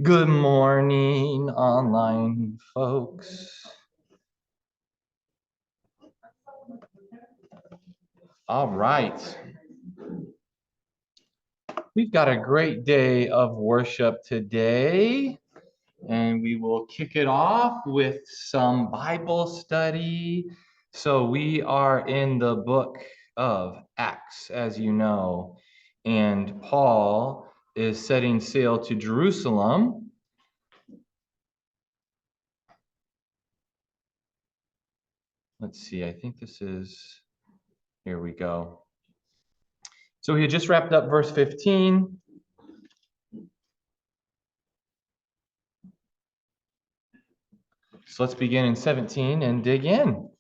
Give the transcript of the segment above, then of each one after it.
Good morning, online folks. All right. We've got a great day of worship today, and we will kick it off with some Bible study. So, we are in the book of Acts, as you know, and Paul is setting sail to Jerusalem. Let's see, I think this is, here we go. So he had just wrapped up verse 15. So let's begin in 17 and dig in.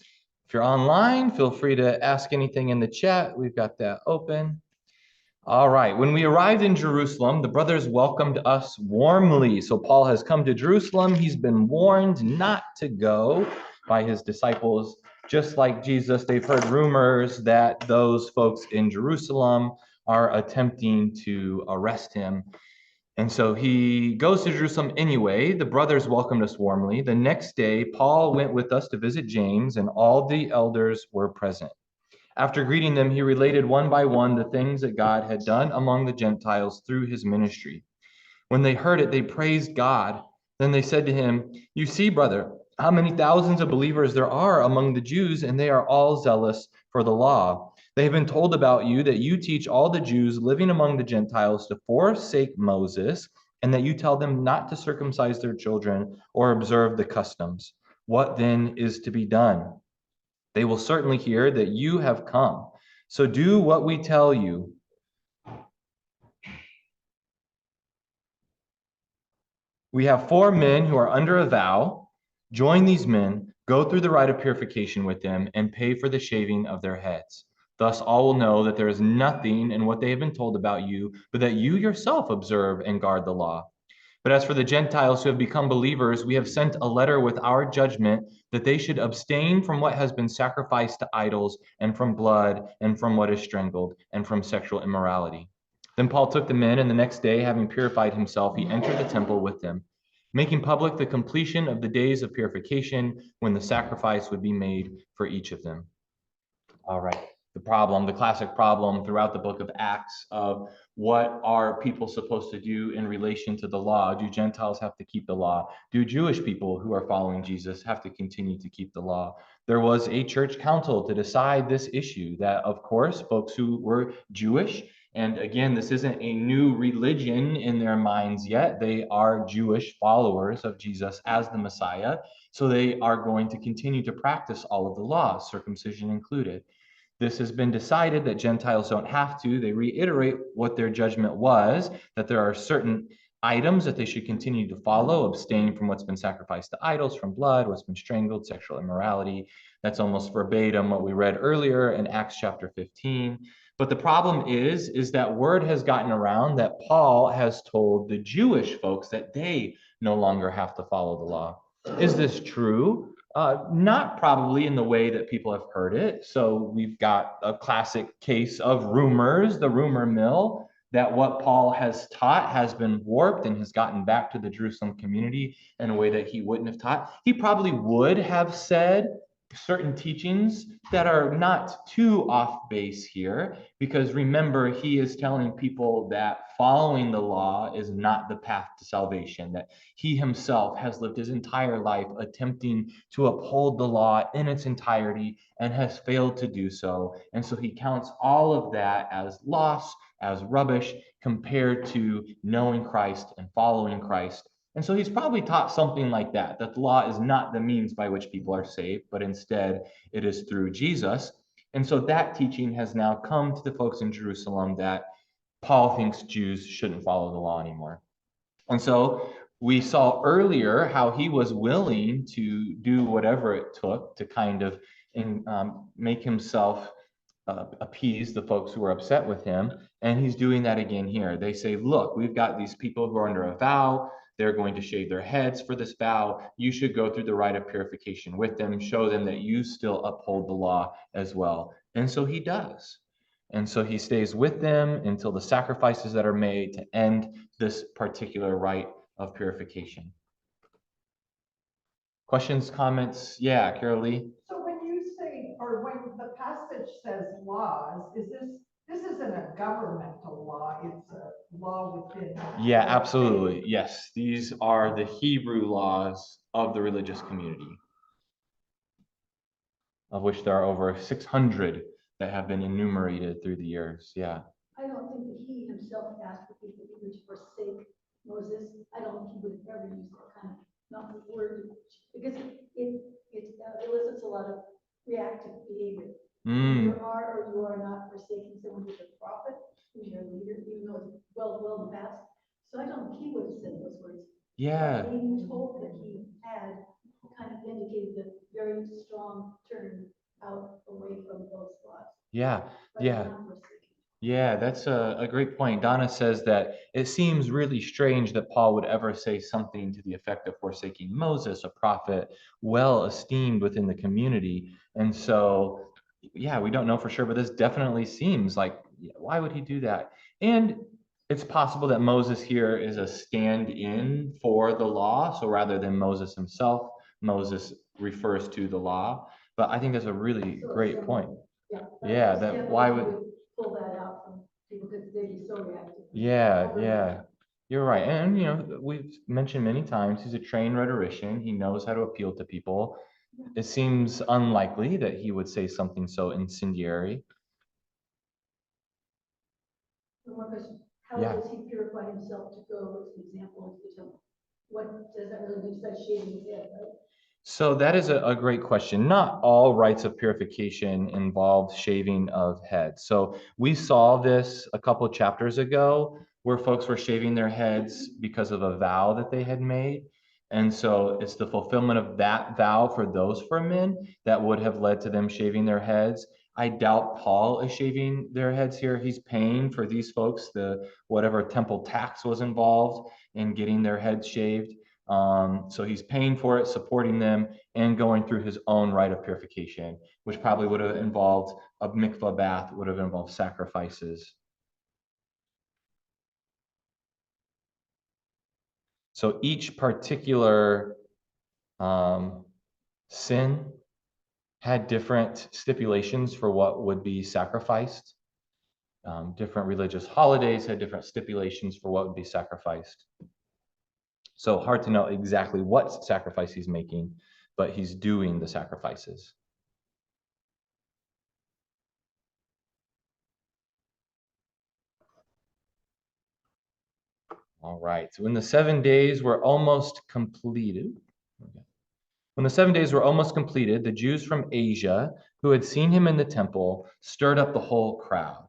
If you're online, feel free to ask anything in the chat. We've got that open. All right. When we arrived in Jerusalem, the brothers welcomed us warmly. So Paul has come to Jerusalem. He's been warned not to go by his disciples. Just like Jesus, they've heard rumors that those folks in Jerusalem are attempting to arrest him. And so he goes to Jerusalem anyway. The brothers welcomed us warmly. The next day, Paul went with us to visit James, and all the elders were present. After greeting them, he related one by one the things that God had done among the Gentiles through his ministry. When they heard it, they praised God. Then they said to him, "You see, brother, how many thousands of believers there are among the Jews, and they are all zealous for the law. They have been told about you that you teach all the Jews living among the Gentiles to forsake Moses, and that you tell them not to circumcise their children or observe the customs. What then is to be done? They will certainly hear that you have come. So do what we tell you." We have 4 men who are under a vow. Join these men, go through the rite of purification with them, and pay for the shaving of their heads. Thus all will know that there is nothing in what they have been told about you, but that you yourself observe and guard the law. But as for the Gentiles who have become believers, we have sent a letter with our judgment that they should abstain from what has been sacrificed to idols, and from blood, and from what is strangled, and from sexual immorality. Then Paul took the men, and the next day, having purified himself, he entered the temple with them, making public the completion of the days of purification when the sacrifice would be made for each of them. All right. The classic problem throughout the book of Acts of what are people supposed to do in relation to the law? Do Gentiles have to keep the law? Do Jewish people who are following Jesus have to continue to keep the law? There was a church council to decide this issue that, of course, folks who were Jewish, and again, this isn't a new religion in their minds yet. They are Jewish followers of Jesus as the Messiah. So they are going to continue to practice all of the laws, circumcision included. This has been decided that Gentiles don't have to. They reiterate what their judgment was, that there are certain items that they should continue to follow, abstain from what's been sacrificed to idols, from blood, what's been strangled, sexual immorality. That's almost verbatim what we read earlier in Acts chapter 15. But the problem is that word has gotten around that Paul has told the Jewish folks that they no longer have to follow the law. Is this true? Not probably in the way that people have heard it. So we've got a classic case of rumors, the rumor mill, that what Paul has taught has been warped and has gotten back to the Jerusalem community in a way that he wouldn't have taught. He probably would have said certain teachings that are not too off base here, because remember, he is telling people that following the law is not the path to salvation, that he himself has lived his entire life attempting to uphold the law in its entirety and has failed to do so. And so he counts all of that as loss, as rubbish, compared to knowing Christ and following Christ. And so he's probably taught something like that, that the law is not the means by which people are saved, but instead it is through Jesus. And so that teaching has now come to the folks in Jerusalem that Paul thinks Jews shouldn't follow the law anymore. And so we saw earlier how he was willing to do whatever it took to kind of make himself appease the folks who were upset with him. And he's doing that again here. They say, look, we've got these people who are under a vow. They're going to shave their heads for this vow. You should go through the rite of purification with them, show them that you still uphold the law as well. And so he does. And so he stays with them until the sacrifices that are made to end this particular rite of purification. Questions, comments? Yeah, Carol Lee? So when you say, or when the passage says laws, this isn't a governmental law, it's a law within. Yeah, absolutely. Yes, these are the Hebrew laws of the religious community, of which there are over 600 that have been enumerated through the years. Yeah. I don't think that he himself asked for people even to forsake Moses. I don't think he would have ever used that kind of not word, because it elicits a lot of reactive behavior. You are or you are not forsaking someone who's a prophet, who's your leader, even though it's well past. So I don't think he would have said those words. Yeah. But being told that he had kind of indicated a very strong turn out away from those laws. Yeah. But Yeah. not forsaking. Yeah, that's a great point. Donna says that it seems really strange that Paul would ever say something to the effect of forsaking Moses, a prophet well esteemed within the community. And so, yeah, we don't know for sure, but this definitely seems like, why would he do that? And it's possible that Moses here is a stand-in for the law. So rather than Moses himself, Moses refers to the law. But I think that's a really great point. Yeah, that why would pull that out from people because they'd be so reactive. yeah. You're right. And we've mentioned many times he's a trained rhetorician. He knows how to appeal to people. It seems unlikely that he would say something so incendiary. One more question. How Yeah. does he purify himself to go as an example into the temple? What does that really mean besides shaving his head, right? So that is a great question. Not all rites of purification involve shaving of heads. So we saw this a couple chapters ago where folks were shaving their heads because of a vow that they had made. And so it's the fulfillment of that vow for those four men that would have led to them shaving their heads. I doubt Paul is shaving their heads here. He's paying for these folks the whatever temple tax was involved in getting their heads shaved. So he's paying for it, supporting them, and going through his own rite of purification, which probably would have involved a mikvah bath, would have involved sacrifices. So each particular sin had different stipulations for what would be sacrificed. Different religious holidays had different stipulations for what would be sacrificed. So hard to know exactly what sacrifice he's making, but he's doing the sacrifices. All right. So when the 7 days were almost completed, the Jews from Asia who had seen him in the temple stirred up the whole crowd.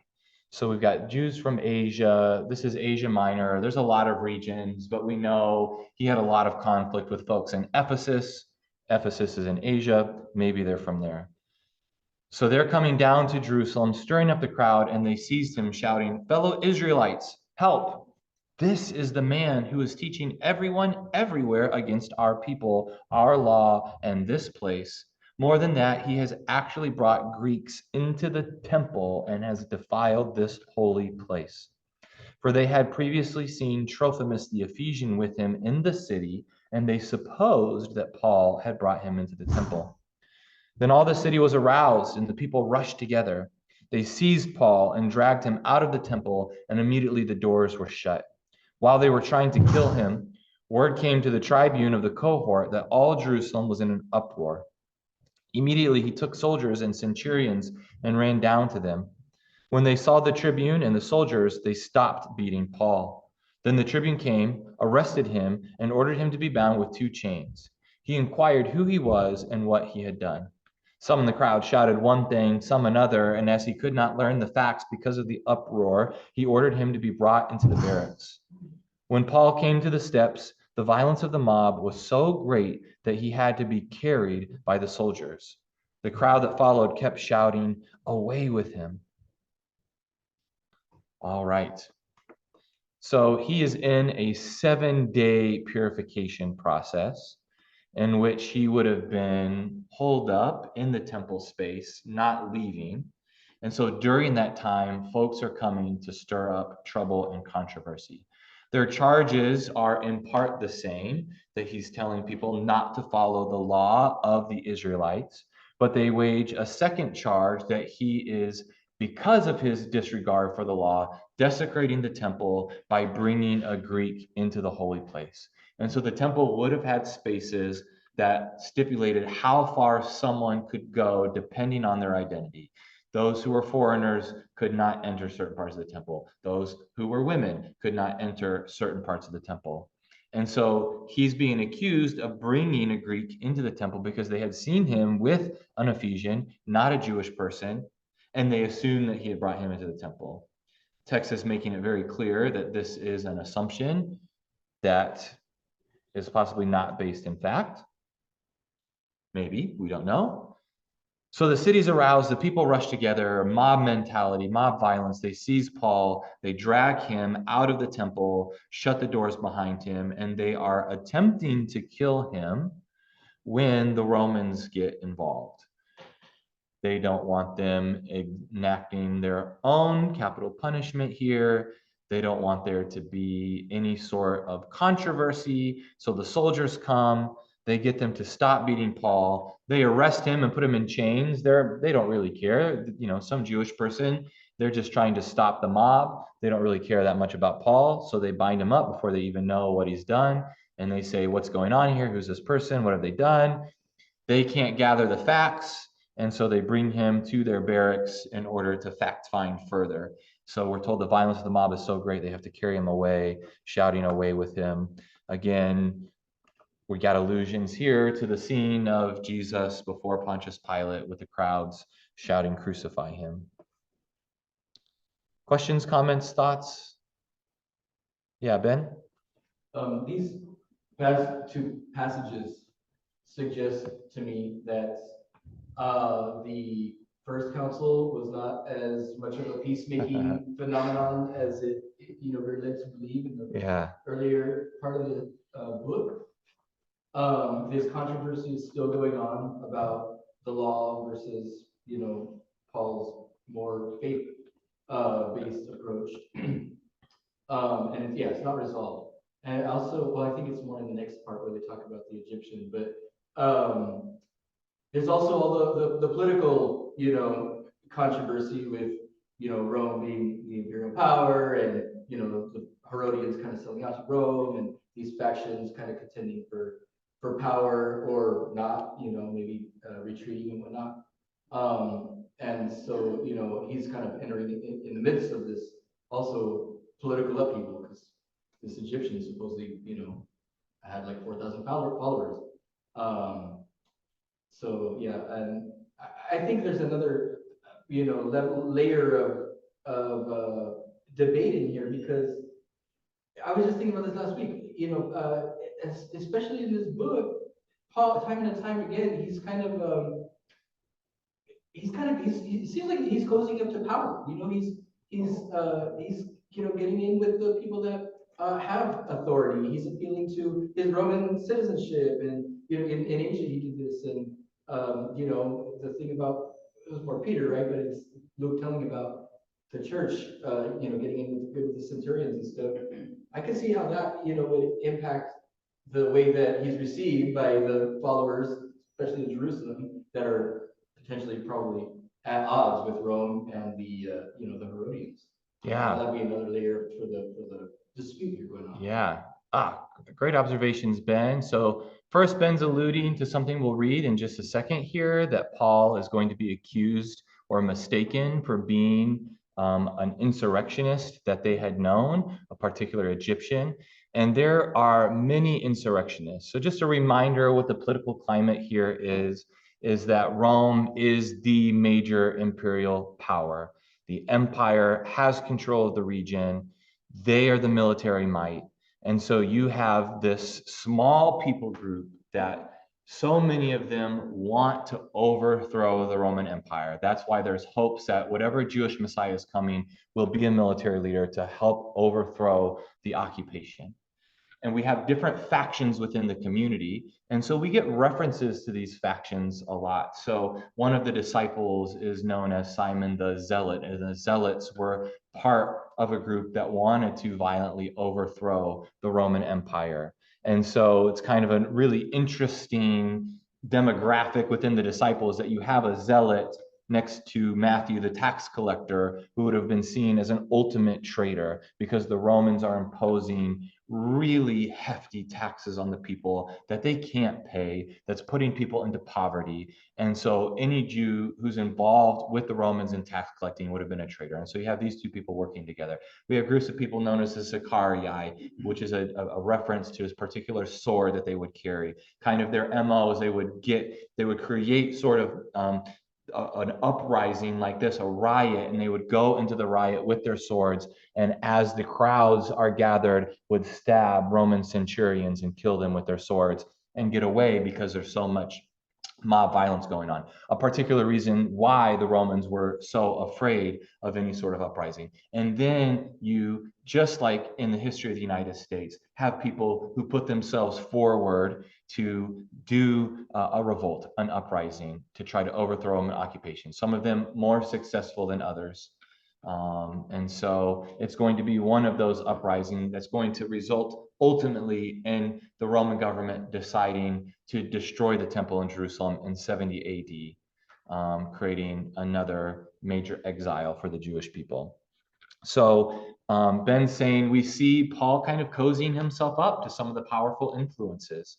So we've got Jews from Asia. This is Asia Minor. There's a lot of regions, but we know he had a lot of conflict with folks in Ephesus. Ephesus is in Asia. Maybe they're from there. So they're coming down to Jerusalem, stirring up the crowd, and they seized him, shouting, "Fellow Israelites, help! This is the man who is teaching everyone everywhere against our people, our law, and this place. More than that, he has actually brought Greeks into the temple and has defiled this holy place." For they had previously seen Trophimus the Ephesian with him in the city, and they supposed that Paul had brought him into the temple. Then all the city was aroused, and the people rushed together. They seized Paul and dragged him out of the temple, and immediately the doors were shut. While they were trying to kill him, word came to the tribune of the cohort that all Jerusalem was in an uproar. Immediately he took soldiers and centurions and ran down to them. When they saw the tribune and the soldiers, they stopped beating Paul. Then the tribune came, arrested him, and ordered him to be bound with 2 chains. He inquired who he was and what he had done. Some in the crowd shouted one thing, some another, and as he could not learn the facts because of the uproar, he ordered him to be brought into the barracks. When Paul came to the steps, the violence of the mob was so great that he had to be carried by the soldiers. The crowd that followed kept shouting, "Away with him." All right. So he is in a 7-day purification process in which he would have been holed up in the temple space, not leaving. And so during that time, folks are coming to stir up trouble and controversy. Their charges are in part the same, that he's telling people not to follow the law of the Israelites, but they wage a second charge that he is, because of his disregard for the law, desecrating the temple by bringing a Greek into the holy place. And so the temple would have had spaces that stipulated how far someone could go depending on their identity. Those who were foreigners could not enter certain parts of the temple. Those who were women could not enter certain parts of the temple. And so he's being accused of bringing a Greek into the temple because they had seen him with an Ephesian, not a Jewish person, and they assumed that he had brought him into the temple. Text is making it very clear that this is an assumption that is possibly not based in fact. Maybe, we don't know. So the city's aroused, the people rush together, mob mentality, mob violence. They seize Paul, they drag him out of the temple, shut the doors behind him, and they are attempting to kill him when the Romans get involved. They don't want them enacting their own capital punishment here. They don't want there to be any sort of controversy. So the soldiers come, they get them to stop beating Paul. They arrest him and put him in chains. They don't really care. You know, some Jewish person, they're just trying to stop the mob. They don't really care that much about Paul. So they bind him up before they even know what he's done. And they say, what's going on here? Who's this person? What have they done? They can't gather the facts. And so they bring him to their barracks in order to fact find further. So we're told the violence of the mob is so great, they have to carry him away, shouting away with him. Again, we got allusions here to the scene of Jesus before Pontius Pilate with the crowds shouting, crucify him. Questions, comments, thoughts? Yeah, Ben? These past two passages suggest to me that the first council was not as much of a peacemaking phenomenon as we're led to believe in the earlier part of the book. This controversy is still going on about the law versus, Paul's more faith-based approach. And it's not resolved. And also, well, I think it's more in the next part where they talk about the Egyptian, but there's also all the political, controversy with, Rome being the imperial power and, the Herodians kind of selling out to Rome and these factions kind of contending for power or not, maybe retreating and whatnot. And so, he's kind of entering in the midst of this also political upheaval because this Egyptian supposedly, had like 4,000 followers. So yeah, and I think there's another, layer of debate in here because I was just thinking about this last week. Especially in this book, Paul, time and time again, he seems like he's cozying up to power. He's getting in with the people that have authority. He's appealing to his Roman citizenship, and in Asia he did this, and the thing about, it was more Peter, right? But it's Luke telling about the church, getting in with the centurions and stuff. I can see how that would impact the way that he's received by the followers, especially in Jerusalem, that are potentially probably at odds with Rome and the the Herodians. Yeah, that'd be another layer for the dispute here going on. Yeah. Great observations, Ben. So first, Ben's alluding to something we'll read in just a second here, that Paul is going to be accused or mistaken for being an insurrectionist that they had known, a particular Egyptian. And there are many insurrectionists. So just a reminder what the political climate here is that Rome is the major imperial power. The empire has control of the region. They are the military might. And so you have this small people group that so many of them want to overthrow the Roman Empire. That's why there's hopes that whatever Jewish Messiah is coming will be a military leader to help overthrow the occupation. And we have different factions within the community. And so we get references to these factions a lot. So one of the disciples is known as Simon the Zealot, and the Zealots were part of a group that wanted to violently overthrow the Roman Empire. And so it's kind of a really interesting demographic within the disciples that you have a zealot next to Matthew, the tax collector, who would have been seen as an ultimate traitor because the Romans are imposing really hefty taxes on the people that they can't pay, that's putting people into poverty. And so any Jew who's involved with the Romans in tax collecting would have been a traitor. And so you have these two people working together. We have groups of people known as the Sicarii, which is a reference to this particular sword that they would carry. Kind of their MO is they would create sort of an uprising like this, a riot, and they would go into the riot with their swords, and as the crowds are gathered, would stab Roman centurions and kill them with their swords and get away because there's so much mob violence going on. A particular reason why the Romans were so afraid of any sort of uprising. And then you, just like in the history of the United States, have people who put themselves forward to do a revolt, an uprising, to try to overthrow Roman occupation. Some of them more successful than others. And so it's going to be one of those uprisings that's going to result ultimately in the Roman government deciding to destroy the temple in Jerusalem in 70 AD, creating another major exile for the Jewish people. So Ben's saying we see Paul kind of cozying himself up to some of the powerful influences,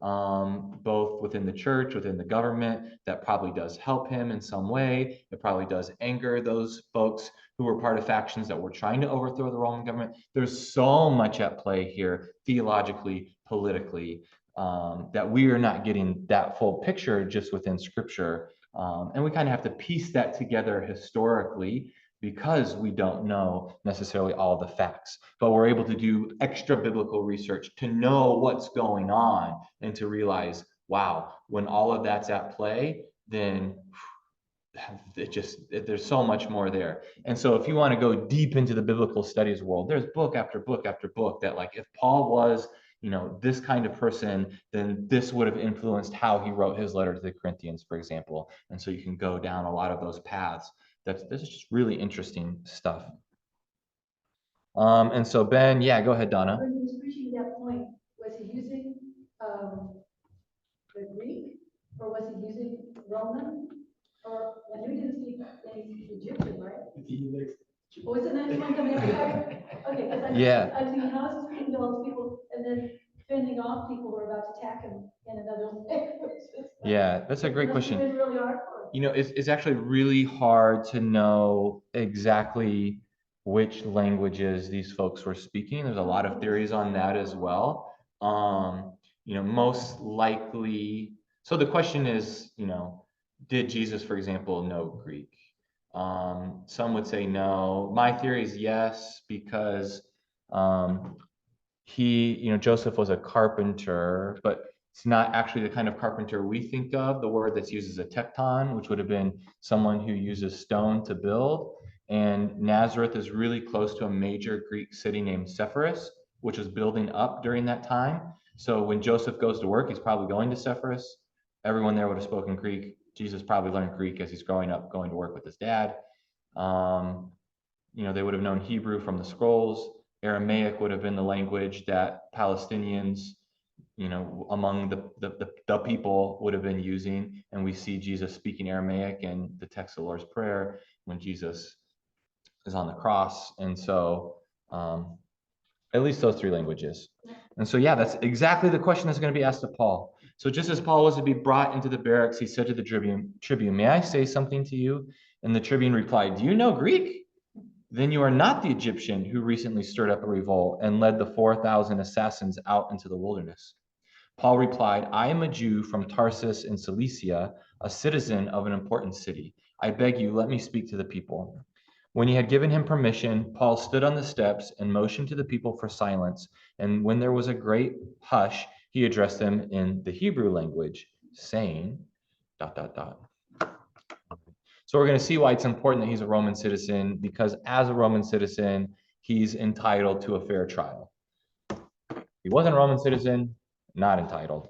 both within the church, within the government. That probably does help him in some way. It probably does anger those folks who were part of factions that were trying to overthrow the Roman government. There's so much at play here, theologically, politically, that we are not getting that full picture just within Scripture. And we kind of have to piece that together historically, because we don't know necessarily all the facts, but we're able to do extra biblical research to know what's going on and to realize, wow, when all of that's at play, then there's so much more there. And so if you want to go deep into the biblical studies world, there's book after book after book that, like, if Paul was, this kind of person, then this would have influenced how he wrote his letter to the Corinthians, for example. And so you can go down a lot of those paths. This is just really interesting stuff. And so Ben, yeah, go ahead, Donna. When he was preaching that point, was he using the Greek, or was he using Roman? Or when you didn't speak any Egyptian, right? Oh, is it the next one coming up? Okay, because I'm thinking, how is he speaking to all these people and then fending off people who are about to attack him in another language? Yeah, that's a great question. It's really hard for him. It's actually really hard to know exactly which languages these folks were speaking. There's a lot of theories on that as well. Most likely, so the question is, did Jesus, for example, know Greek? Some would say no. My theory is yes, because Joseph was a carpenter, but it's not actually the kind of carpenter we think of. The word that's used is a tekton, which would have been someone who uses stone to build. And Nazareth is really close to a major Greek city named Sepphoris, which was building up during that time. So when Joseph goes to work, he's probably going to Sepphoris. Everyone there would have spoken Greek. Jesus probably learned Greek as he's growing up, going to work with his dad. They would have known Hebrew from the scrolls. Aramaic would have been the language that Palestinians, among the people would have been using. And we see Jesus speaking Aramaic in the text of the Lord's Prayer when Jesus is on the cross. And so at least those three languages. And so, yeah, that's exactly the question that's going to be asked of Paul. So just as Paul was to be brought into the barracks, he said to the tribune, "May I say something to you?" And the tribune replied, "Do you know Greek? Then you are not the Egyptian who recently stirred up a revolt and led the 4,000 assassins out into the wilderness." Paul replied, "I am a Jew from Tarsus in Cilicia, a citizen of an important city. I beg you, let me speak to the people." When he had given him permission, Paul stood on the steps and motioned to the people for silence. And when there was a great hush, he addressed them in the Hebrew language, saying, ... So we're going to see why it's important that he's a Roman citizen, because as a Roman citizen, he's entitled to a fair trial. He wasn't a Roman citizen, not entitled.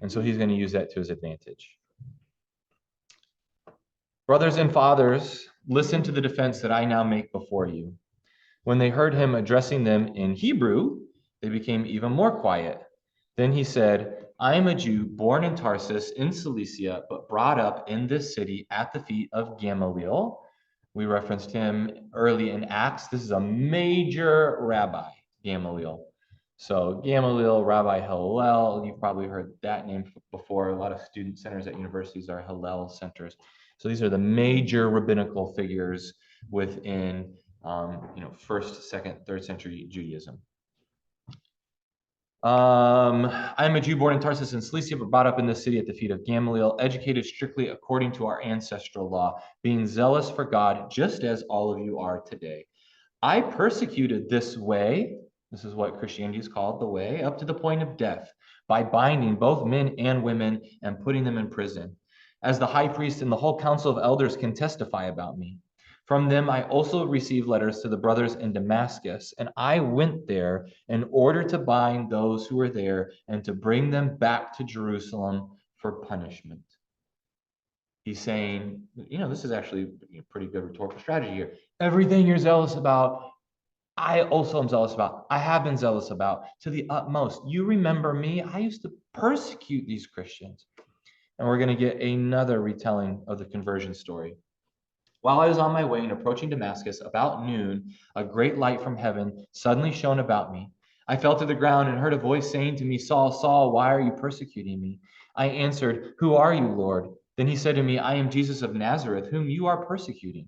And so he's going to use that to his advantage. Brothers and fathers, listen to the defense that I now make before you. When they heard him addressing them in Hebrew, they became even more quiet. Then he said, I am a Jew born in Tarsus in Cilicia, but brought up in this city at the feet of Gamaliel. We referenced him early in Acts. This is a major rabbi, Gamaliel. So Gamaliel, Rabbi Hillel, you've probably heard that name before. A lot of student centers at universities are Hillel centers. So these are the major rabbinical figures within first, second, third century Judaism. I'm a Jew born in Tarsus in Cilicia, but brought up in this city at the feet of Gamaliel, educated strictly according to our ancestral law, being zealous for God, just as all of you are today. I persecuted this way, this is what Christianity is called, the way, up to the point of death, by binding both men and women and putting them in prison, as the high priest and the whole council of elders can testify about me. From them, I also received letters to the brothers in Damascus, and I went there in order to bind those who were there and to bring them back to Jerusalem for punishment. He's saying, this is actually a pretty good rhetorical strategy here. Everything you're zealous about, I also am zealous about. I have been zealous about to the utmost. You remember me? I used to persecute these Christians. And we're going to get another retelling of the conversion story. While I was on my way and approaching Damascus about noon, a great light from heaven suddenly shone about me. I fell to the ground and heard a voice saying to me, Saul, Saul, why are you persecuting me? I answered, Who are you, Lord? Then he said to me, I am Jesus of Nazareth, whom you are persecuting.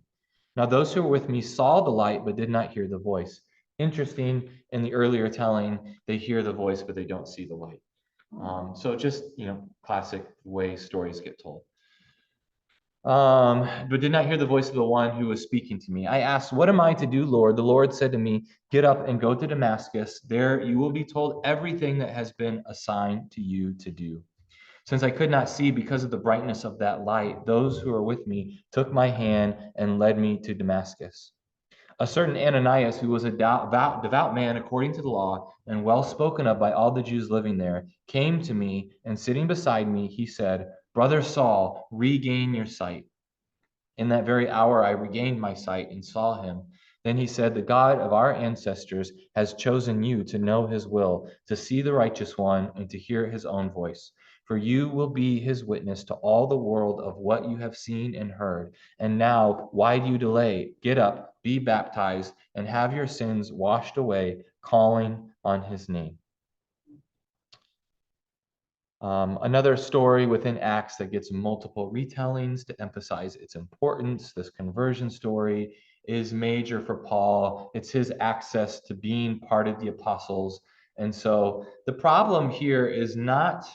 Now those who were with me saw the light, but did not hear the voice. Interesting, in the earlier telling, they hear the voice, but they don't see the light. So just, classic way stories get told. But did not hear the voice of the one who was speaking to me. I asked, What am I to do, Lord? The Lord said to me, Get up and go to Damascus. There you will be told everything that has been assigned to you to do. Since I could not see because of the brightness of that light, those who were with me took my hand and led me to Damascus. A certain Ananias, who was a devout man according to the law and well spoken of by all the Jews living there, came to me, and sitting beside me, he said, Brother Saul, regain your sight. In that very hour I regained my sight and saw him. Then he said, The God of our ancestors has chosen you to know his will, to see the righteous one, and to hear his own voice. For you will be his witness to all the world of what you have seen and heard. And now, why do you delay? Get up, be baptized, and have your sins washed away, calling on his name. Another story within Acts that gets multiple retellings to emphasize its importance, this conversion story, is major for Paul. It's his access to being part of the apostles. And so the problem here is not,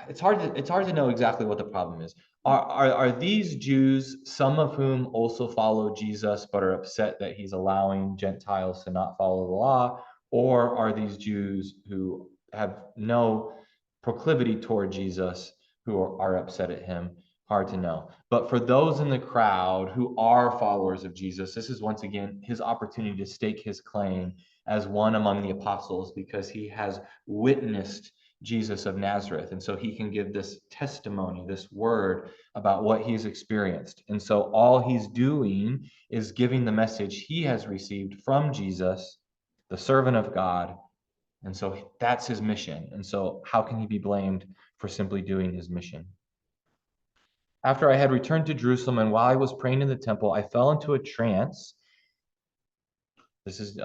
it's hard to know exactly what the problem is. Are these Jews, some of whom also follow Jesus, but are upset that he's allowing Gentiles to not follow the law? Or are these Jews who have no proclivity toward Jesus who are upset at him? Hard to know. But for those in the crowd who are followers of Jesus, this is once again his opportunity to stake his claim as one among the apostles, because he has witnessed Jesus of Nazareth. And so he can give this testimony, this word about what he's experienced. And so all he's doing is giving the message he has received from Jesus, the servant of God. And so that's his mission. And so how can he be blamed for simply doing his mission? After I had returned to Jerusalem and while I was praying in the temple, I fell into a trance. This is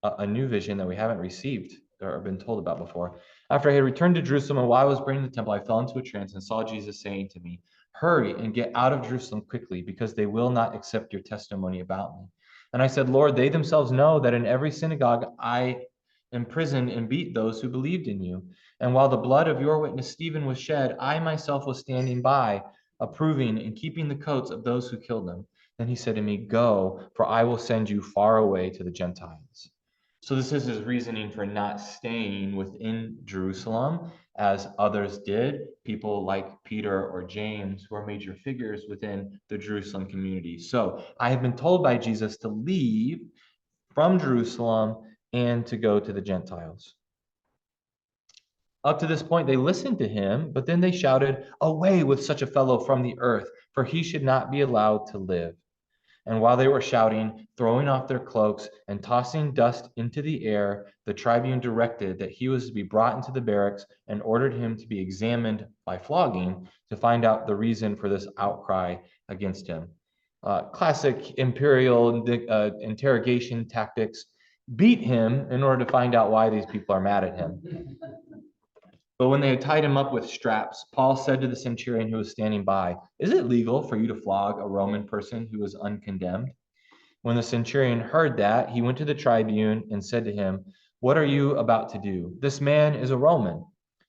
a new vision that we haven't received or been told about before. After I had returned to Jerusalem and while I was praying in the temple, I fell into a trance and saw Jesus saying to me, Hurry and get out of Jerusalem quickly, because they will not accept your testimony about me. And I said, Lord, they themselves know that in every synagogue I imprisoned and beat those who believed in you. And while the blood of your witness Stephen was shed, I myself was standing by, approving and keeping the coats of those who killed them. Then he said to me, Go, for I will send you far away to the Gentiles. So this is his reasoning for not staying within Jerusalem. as others did, people like Peter or James, who are major figures within the Jerusalem community. So I have been told by Jesus to leave from Jerusalem and to go to the Gentiles. Up to this point, they listened to him, but then they shouted, "Away with such a fellow from the earth, for he should not be allowed to live." And while they were shouting, throwing off their cloaks, and tossing dust into the air, the tribune directed that he was to be brought into the barracks and ordered him to be examined by flogging to find out the reason for this outcry against him. Classic imperial interrogation tactics. Beat him in order to find out why these people are mad at him. But when they had tied him up with straps, Paul said to the centurion who was standing by, "Is it legal for you to flog a Roman person who is uncondemned?" When the centurion heard that, he went to the tribune and said to him, "What are you about to do? This man is a Roman."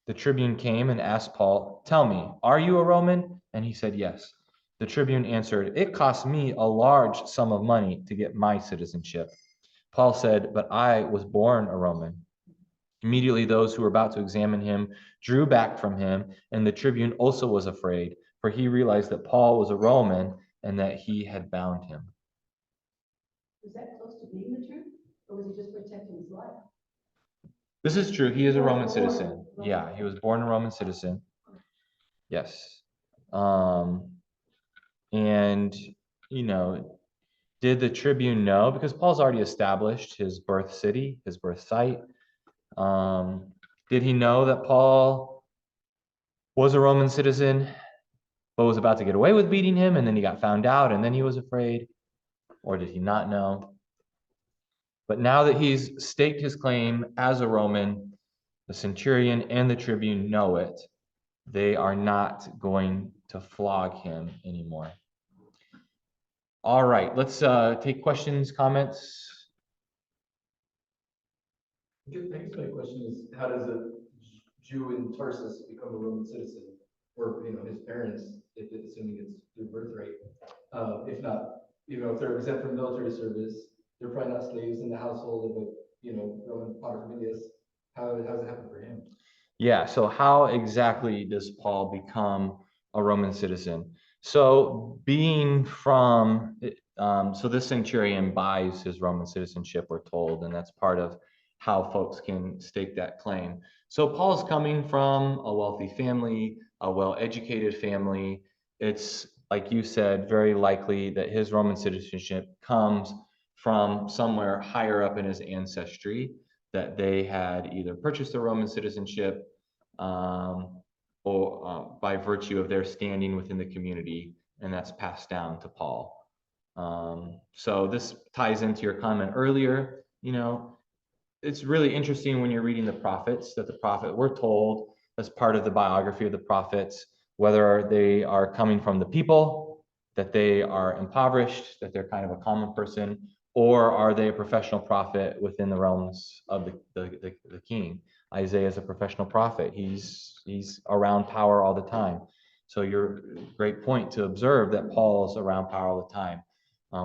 The tribune came and asked Paul, "Tell me, are you a Roman?" And he said, "Yes." The tribune answered, "It cost me a large sum of money to get my citizenship." Paul said, "But I was born a Roman." Immediately, those who were about to examine him drew back from him, and the tribune also was afraid, for he realized that Paul was a Roman and that he had bound him. Was that close to being the truth, or was he just protecting his life? This is true. He is a Roman Born citizen. Roman. Yeah, he was born a Roman citizen. Yes. And, you know, did the tribune know? Because Paul's already established his birth city, his birth site. Did he know that Paul was a Roman citizen, but was about to get away with beating him, and then he got found out, and then he was afraid? Or did he not know? But now that he's staked his claim as a Roman, the centurion and the tribune know it. They are not going to flog him anymore. All right, let's take questions, comments. I guess my question is, how does a Jew in Tarsus become a Roman citizen? Or, his parents, assuming it's through birthright. If not, if they're exempt from military service, they're probably not slaves in the household of a, Roman paterfamilias. How does it happen for him? Yeah, so how exactly does Paul become a Roman citizen? So being from, so this centurion buys his Roman citizenship, we're told, and that's part of how folks can stake that claim. So Paul's coming from a wealthy family, a well-educated family. It's, like you said, very likely that his Roman citizenship comes from somewhere higher up in his ancestry, that they had either purchased a Roman citizenship or by virtue of their standing within the community, and that's passed down to Paul. So this ties into your comment earlier. It's really interesting when you're reading the prophets that we're told as part of the biography of the prophets, whether they are coming from the people, that they are impoverished, that they're kind of a common person, or are they a professional prophet within the realms of the king? Isaiah is a professional prophet. He's around power all the time. So you're great point to observe that Paul's around power all the time,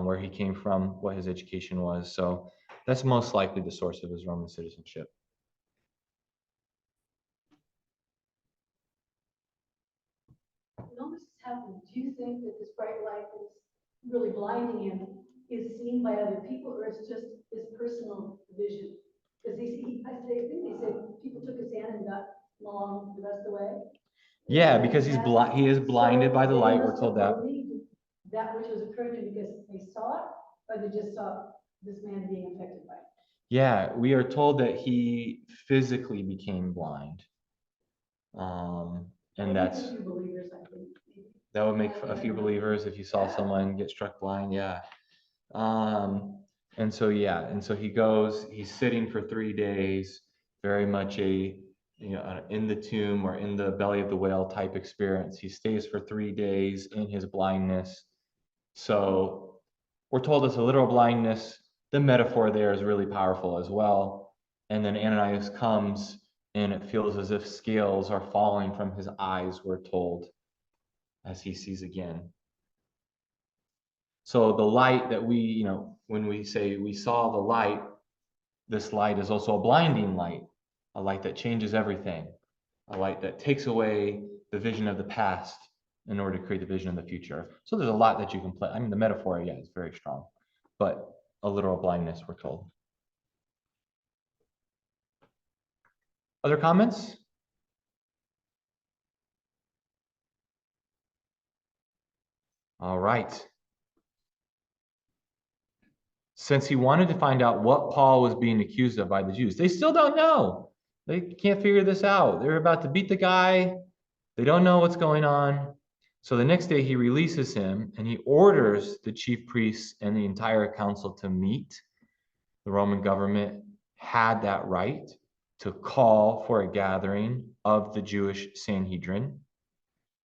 where he came from, what his education was. So that's most likely the source of his Roman citizenship. When all this is happening, do you think that this bright light that's really blinding him is seen by other people, or it's just his personal vision? Because I think they said people took his hand and got him along the rest of the way. Yeah, because he is blinded by the light. We're told that. That which was occurring because they saw it, or they just saw this man being affected by it. Yeah, we are told that he physically became blind. And that's a few believers, I think. that would make a few believers if you saw someone get struck blind. Yeah. And so he goes, he's sitting for 3 days, very much in the tomb or in the belly of the whale type experience. He stays for 3 days in his blindness. So we're told it's a literal blindness. The metaphor there is really powerful as well. And then Ananias comes and it feels as if scales are falling from his eyes, we're told, as he sees again. So the light that when we say we saw the light, this light is also a blinding light, a light that changes everything. a light that takes away the vision of the past in order to create the vision of the future. So there's a lot that you can play. I mean, the metaphor, yeah, is very strong, but a literal blindness, we're told. Other comments? All right. Since he wanted to find out what Paul was being accused of by the Jews, they still don't know. They can't figure this out. They're about to beat the guy. They don't know what's going on. So the next day he releases him and he orders the chief priests and the entire council to meet. The Roman government had that right to call for a gathering of the Jewish Sanhedrin.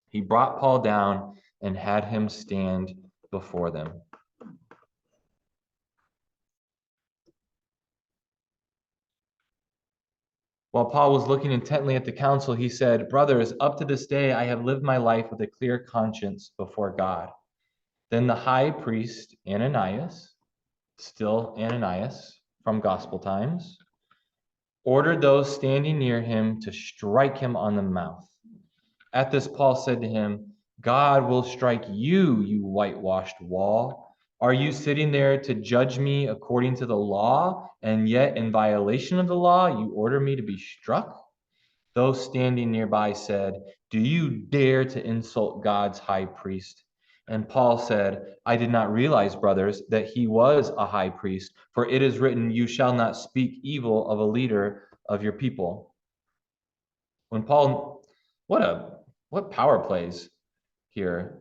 He brought Paul down and had him stand before them. While Paul was looking intently at the council, he said, "Brothers, up to this day I have lived my life with a clear conscience before God." Then the high priest Ananias, still Ananias from Gospel times, ordered those standing near him to strike him on the mouth. At this, Paul said to him, "God will strike you, you whitewashed wall. Are you sitting there to judge me according to the law, and yet in violation of the law you order me to be struck?" Those standing nearby said, "Do you dare to insult God's high priest?" And Paul said, "I did not realize, brothers, that he was a high priest, for it is written, 'You shall not speak evil of a leader of your people.'" When Paul, what power plays here.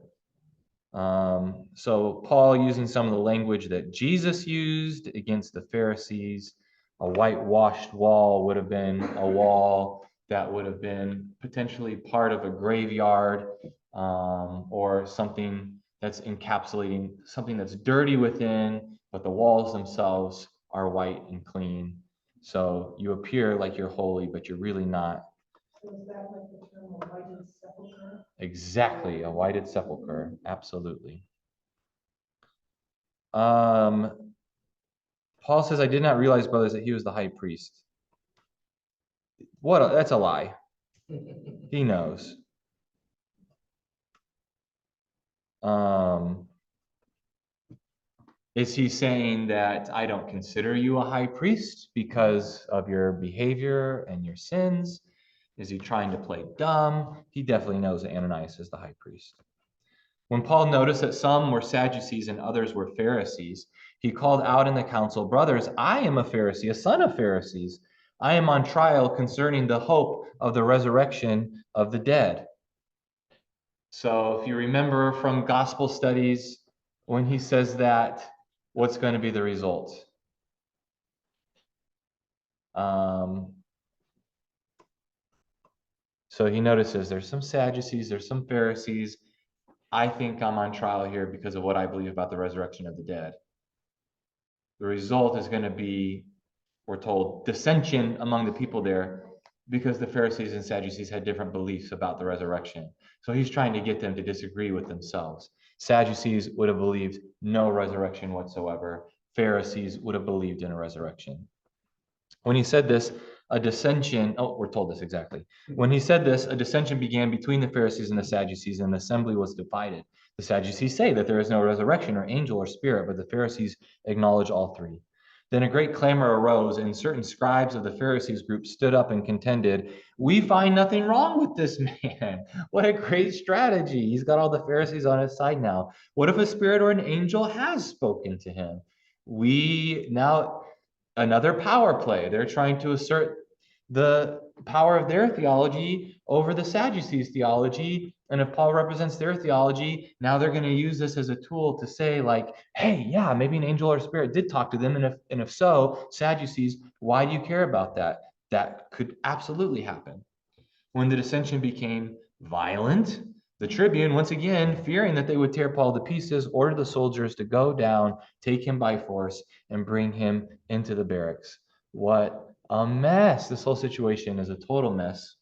So Paul using some of the language that Jesus used against the Pharisees. A whitewashed wall would have been a wall that would have been potentially part of a graveyard, or something that's encapsulating something that's dirty within, but the walls themselves are white and clean. So you appear like you're holy, but you're really not. So is that like the term a whited sepulcher? Exactly, a whited sepulcher, absolutely. Paul says, "I did not realize, brothers, that he was the high priest." That's a lie. He knows. Is he saying that I don't consider you a high priest because of your behavior and your sins? Is he trying to play dumb? He definitely knows that Ananias is the high priest. When Paul noticed that some were Sadducees and others were Pharisees, he called out in the council, "Brothers, I am a Pharisee, a son of Pharisees. I am on trial concerning the hope of the resurrection of the dead." So if you remember from gospel studies, when he says that, what's going to be the result? So he notices there's some Sadducees, there's some Pharisees. I think I'm on trial here because of what I believe about the resurrection of the dead. The result is going to be, we're told, dissension among the people there because the Pharisees and Sadducees had different beliefs about the resurrection. So he's trying to get them to disagree with themselves. Sadducees would have believed no resurrection whatsoever. Pharisees would have believed in a resurrection. When he said this, a dissension, we're told this exactly. When he said this, a dissension began between the Pharisees and the Sadducees, and the assembly was divided. The Sadducees say that there is no resurrection or angel or spirit, but the Pharisees acknowledge all three. Then a great clamor arose, and certain scribes of the Pharisees group stood up and contended, "We find nothing wrong with this man." What a great strategy. He's got all the Pharisees on his side now. What if a spirit or an angel has spoken to him? Another power play. They're trying to assert the power of their theology over the Sadducees' theology. And if Paul represents their theology, now they're going to use this as a tool to say, like, hey, yeah, maybe an angel or spirit did talk to them. And if so, Sadducees, why do you care about that? That could absolutely happen. When the dissension became violent, the tribune, once again, fearing that they would tear Paul to pieces, ordered the soldiers to go down, take him by force, and bring him into the barracks. What a mess. This whole situation is a total mess.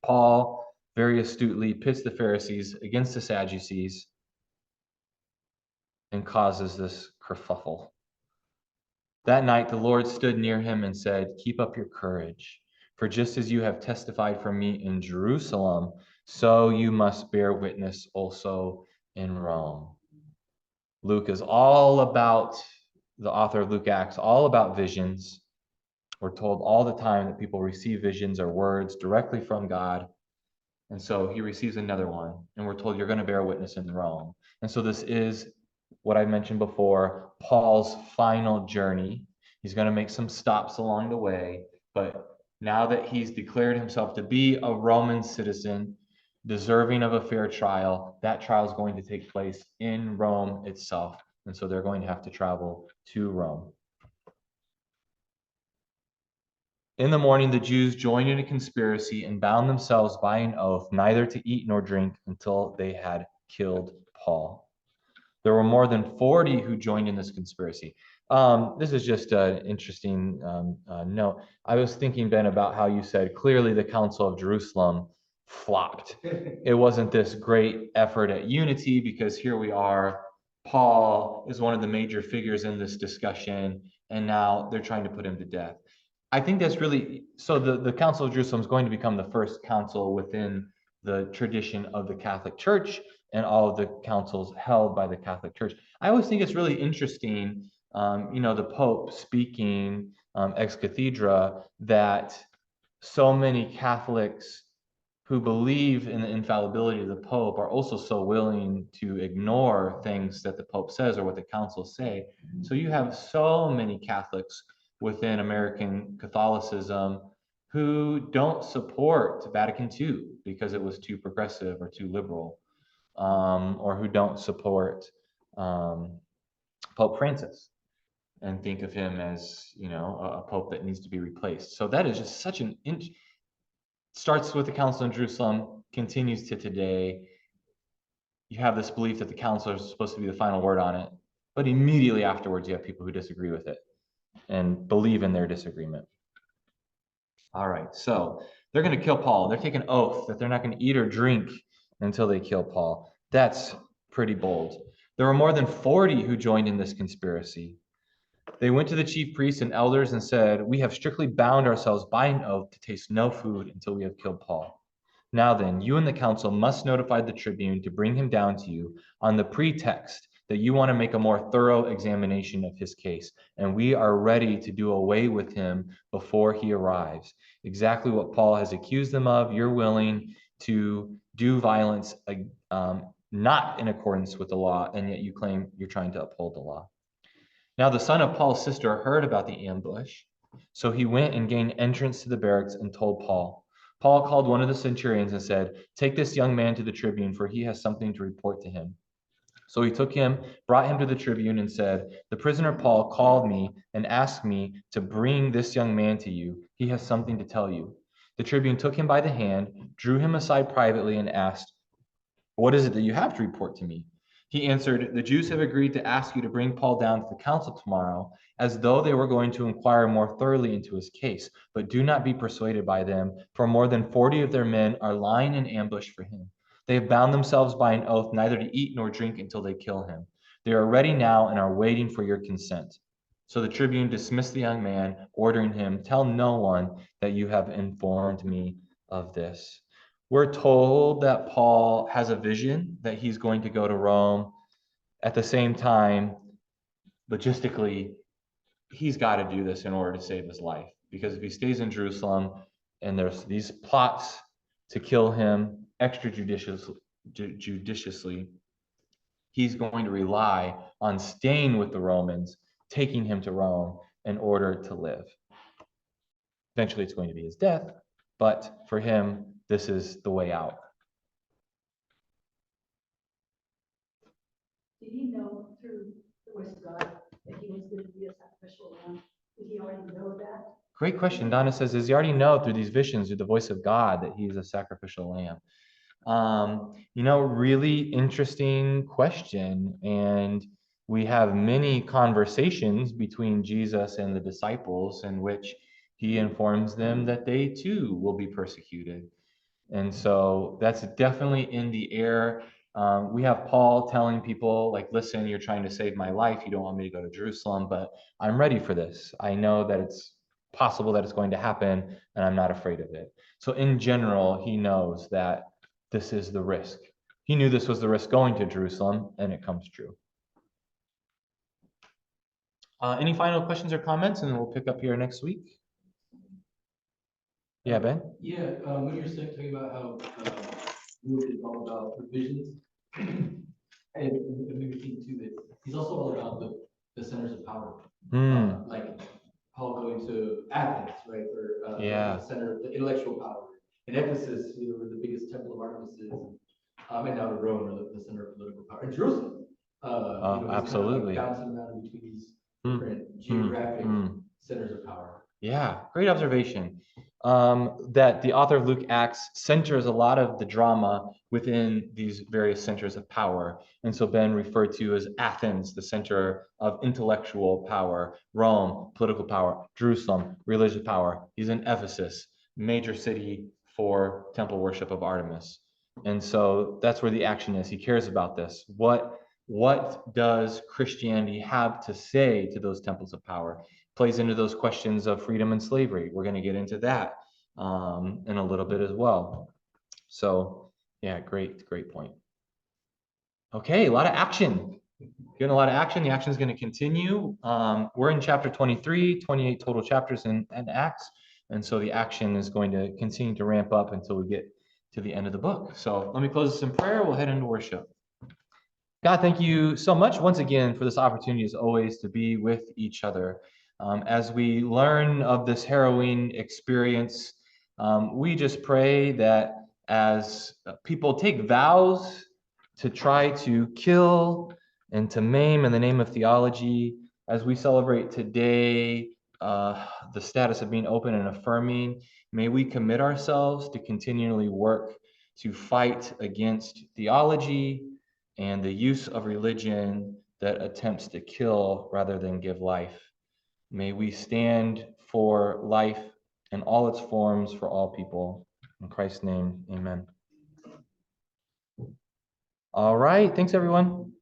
Paul very astutely pits the Pharisees against the Sadducees and causes this kerfuffle. That night, the Lord stood near him and said, "Keep up your courage, For just as you have testified for me in Jerusalem, so you must bear witness also in Rome. Luke is all about, the author of Luke Acts, all about visions. We're told all the time that people receive visions or words directly from God. And so he receives another one, and we're told you're going to bear witness in Rome. And so this is what I mentioned before, Paul's final journey. He's going to make some stops along the way, but now that he's declared himself to be a Roman citizen, deserving of a fair trial, that trial is going to take place in Rome itself. And so they're going to have to travel to Rome. In the morning, the Jews joined in a conspiracy and bound themselves by an oath neither to eat nor drink until they had killed Paul. There were more than 40 who joined in this conspiracy. This is just an interesting note. I was thinking, Ben, about how you said clearly the Council of Jerusalem flopped. It wasn't this great effort at unity because here we are. Paul is one of the major figures in this discussion, and now they're trying to put him to death. I think that's really, so the Council of Jerusalem is going to become the first council within the tradition of the Catholic Church and all of the councils held by the Catholic Church. I always think it's really interesting, the Pope speaking ex cathedra, that so many Catholics who believe in the infallibility of the Pope are also so willing to ignore things that the Pope says or what the councils say. So you have so many Catholics within American Catholicism who don't support Vatican II because it was too progressive or too liberal, or who don't support Pope Francis and think of him as, a pope that needs to be replaced. So that is just such starts with the Council in Jerusalem, continues to today. You have this belief that the council is supposed to be the final word on it, but immediately afterwards you have people who disagree with it and believe in their disagreement. All right, so they're going to kill Paul. They're taking an oath that they're not going to eat or drink until they kill Paul. That's pretty bold. There were more than 40 who joined in this conspiracy. They went to the chief priests and elders and said, "We have strictly bound ourselves by an oath to taste no food until we have killed Paul. Now then, you and the council must notify the tribune to bring him down to you on the pretext that you want to make a more thorough examination of his case, and we are ready to do away with him before he arrives. Exactly what Paul has accused them of, you're willing to do violence, not in accordance with the law, and yet you claim you're trying to uphold the law." Now the son of Paul's sister heard about the ambush, so he went and gained entrance to the barracks and told Paul. Paul called one of the centurions and said, "Take this young man to the tribune, for he has something to report to him." So he took him, brought him to the tribune, and said, "The prisoner Paul called me and asked me to bring this young man to you. He has something to tell you." The tribune took him by the hand, drew him aside privately, and asked, "What is it that you have to report to me?" He answered, "The Jews have agreed to ask you to bring Paul down to the council tomorrow, as though they were going to inquire more thoroughly into his case. But do not be persuaded by them, for more than 40 of their men are lying in ambush for him. They have bound themselves by an oath neither to eat nor drink until they kill him. They are ready now and are waiting for your consent." So the tribune dismissed the young man, ordering him, "Tell no one that you have informed me of this." We're told that Paul has a vision that he's going to go to Rome. At the same time, logistically, he's got to do this in order to save his life. Because if he stays in Jerusalem and there's these plots to kill him judiciously, he's going to rely on staying with the Romans, taking him to Rome in order to live. Eventually, it's going to be his death, but for him, this is the way out. Did he know through the voice of God that he was going to be a sacrificial lamb? Did he already know that? Great question. Donna says, does he already know through these visions, through the voice of God, that he's a sacrificial lamb? Really interesting question. And we have many conversations between Jesus and the disciples in which he informs them that they too will be persecuted. And so that's definitely in the air. We have Paul telling people, like, listen, you're trying to save my life. You don't want me to go to Jerusalem, but I'm ready for this. I know that it's possible that it's going to happen, and I'm not afraid of it. So in general, he knows that this is the risk. He knew this was the risk going to Jerusalem, and it comes true. Any final questions or comments, and we'll pick up here next week? Yeah, Ben? Yeah, when you're talking about how Luke is all about provisions, and it made me think too that he's also all about the centers of power. Like Paul going to Athens, right, for the center of the intellectual power. In Ephesus, where the biggest temple of Artemis is, and now Rome, where the center of political power. And Jerusalem, absolutely. Kind of like bouncing around between these different geographic centers of power. Yeah, great observation. That the author of Luke Acts centers a lot of the drama within these various centers of power. And so Ben referred to as Athens, the center of intellectual power, Rome, political power, Jerusalem, religious power. He's in Ephesus, major city for temple worship of Artemis. And so that's where the action is. He cares about this. What does Christianity have to say to those temples of power? Plays into those questions of freedom and slavery. We're going to get into that in a little bit as well. So yeah, great point. Okay, a lot of action. Getting a lot of action. The action is going to continue. We're in chapter 23, 28 total chapters in Acts. And so the action is going to continue to ramp up until we get to the end of the book. So let me close this in prayer. We'll head into worship. God, thank you so much once again for this opportunity as always to be with each other. As we learn of this harrowing experience, we just pray that as people take vows to try to kill and to maim in the name of theology, as we celebrate today the status of being open and affirming, may we commit ourselves to continually work to fight against theology and the use of religion that attempts to kill rather than give life. May we stand for life in all its forms for all people. In Christ's name, amen. All right. Thanks, everyone.